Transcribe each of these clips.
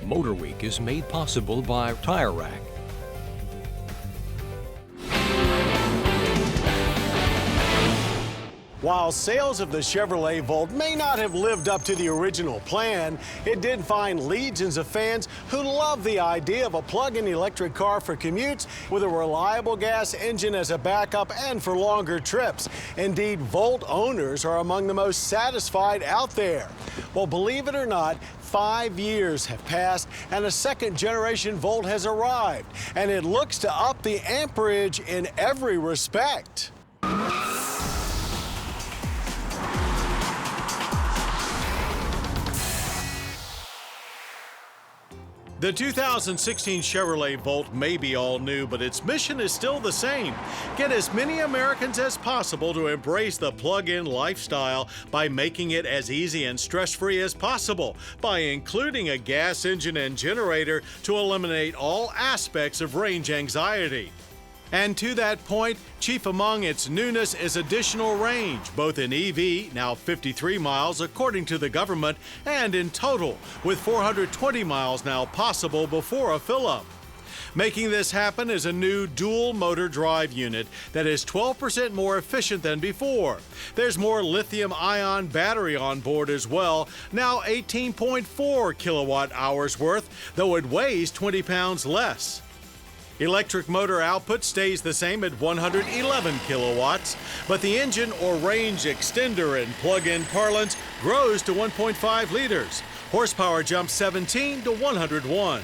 MotorWeek is made possible by Tire Rack. While sales of the Chevrolet Volt may not have lived up to the original plan, it did find legions of fans who love the idea of a plug-in electric car for commutes with a reliable gas engine as a backup and for longer trips. Indeed, Volt owners are among the most satisfied out there. Well, believe it or not, 5 years have passed and a second-generation Volt has arrived, and it looks to up the amperage in every respect. The 2016 Chevrolet Volt may be all new, but its mission is still the same. Get as many Americans as possible to embrace the plug-in lifestyle by making it as easy and stress-free as possible, by including a gas engine and generator to eliminate all aspects of range anxiety. And to that point, chief among its newness is additional range, both in EV, now 53 miles according to the government, and in total, with 420 miles now possible before a fill-up. Making this happen is a new dual motor drive unit that is 12% more efficient than before. There's more lithium-ion battery on board as well, now 18.4 kilowatt hours worth, though it weighs 20 pounds less. Electric motor output stays the same at 111 kilowatts, but the engine or range extender in plug-in parlance grows to 1.5 liters. Horsepower jumps 17 to 101.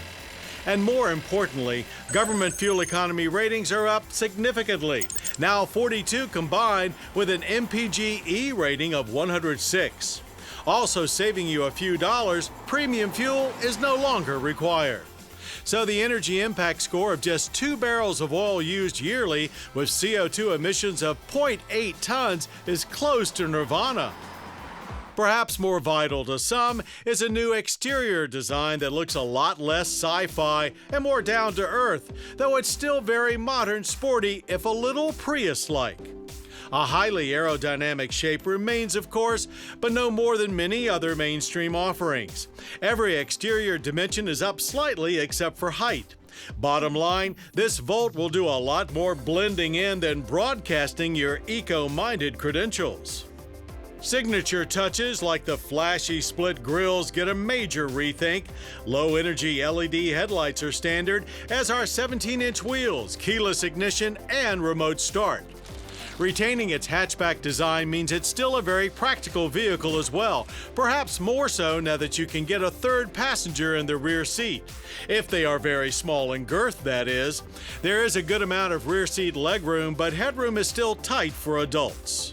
And more importantly, government fuel economy ratings are up significantly, now 42 combined with an MPG-E rating of 106. Also saving you a few dollars, premium fuel is no longer required. So the energy impact score of just 2 barrels of oil used yearly with CO2 emissions of 0.8 tons is close to nirvana. Perhaps more vital to some is a new exterior design that looks a lot less sci-fi and more down to earth, though it's still very modern, sporty, if a little Prius-like. A highly aerodynamic shape remains, of course, but no more than many other mainstream offerings. Every exterior dimension is up slightly except for height. Bottom line, this Volt will do a lot more blending in than broadcasting your eco-minded credentials. Signature touches like the flashy split grills get a major rethink. Low-energy LED headlights are standard, as are 17-inch wheels, keyless ignition, and remote start. Retaining its hatchback design means it's still a very practical vehicle as well, perhaps more so now that you can get a third passenger in the rear seat. If they are very small in girth, that is. There is a good amount of rear seat legroom, but headroom is still tight for adults.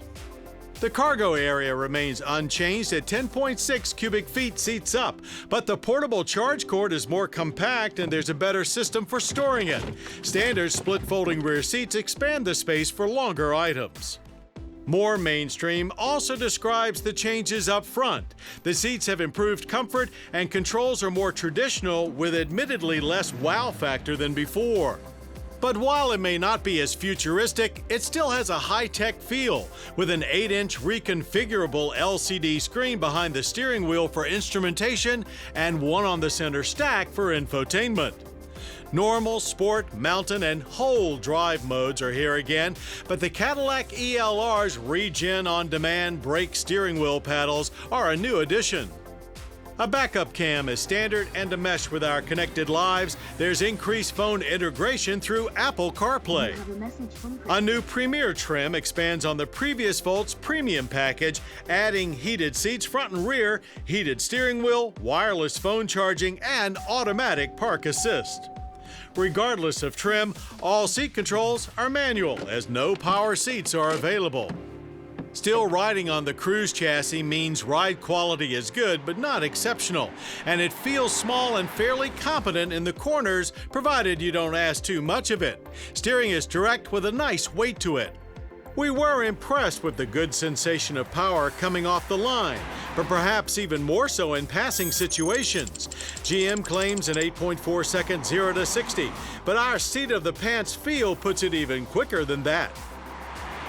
The cargo area remains unchanged at 10.6 cubic feet seats up, but the portable charge cord is more compact and there's a better system for storing it. Standard split folding rear seats expand the space for longer items. More mainstream also describes the changes up front. The seats have improved comfort and controls are more traditional with admittedly less wow factor than before. But while it may not be as futuristic, it still has a high-tech feel, with an 8-inch reconfigurable LCD screen behind the steering wheel for instrumentation and one on the center stack for infotainment. Normal, Sport, Mountain, and Whole drive modes are here again, but the Cadillac ELR's Regen on-demand brake steering wheel paddles are a new addition. A backup cam is standard, and to mesh with our connected lives, there's increased phone integration through Apple CarPlay. A new Premier trim expands on the previous Volt's premium package, adding heated seats front and rear, heated steering wheel, wireless phone charging, and automatic park assist. Regardless of trim, all seat controls are manual, as no power seats are available. Still riding on the Cruise chassis means ride quality is good, but not exceptional, and it feels small and fairly competent in the corners, provided you don't ask too much of it. Steering is direct with a nice weight to it. We were impressed with the good sensation of power coming off the line, but perhaps even more so in passing situations. GM claims an 8.4 second 0 to 60, but our seat of the pants feel puts it even quicker than that.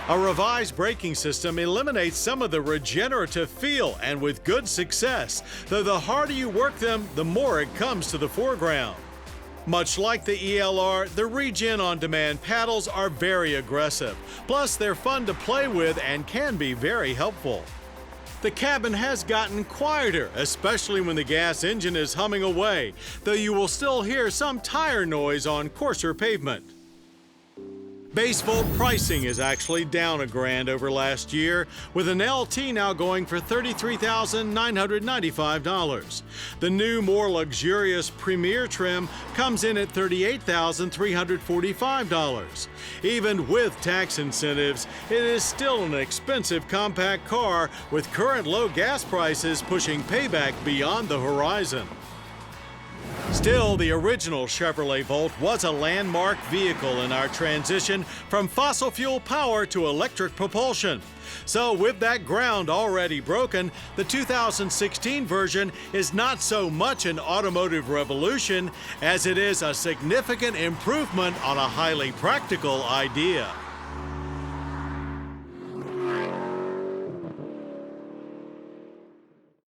A revised braking system eliminates some of the regenerative feel, and with good success, though the harder you work them, the more it comes to the foreground. Much like the ELR, the Regen on-demand paddles are very aggressive. Plus, they're fun to play with and can be very helpful. The cabin has gotten quieter, especially when the gas engine is humming away, though you will still hear some tire noise on coarser pavement. Base volt pricing is actually down $1,000 over last year, with an LT now going for $33,995. The new, more luxurious Premier trim comes in at $38,345. Even with tax incentives, it is still an expensive compact car, with current low gas prices pushing payback beyond the horizon. Still, the original Chevrolet Volt was a landmark vehicle in our transition from fossil fuel power to electric propulsion. So with that ground already broken, the 2016 version is not so much an automotive revolution as it is a significant improvement on a highly practical idea.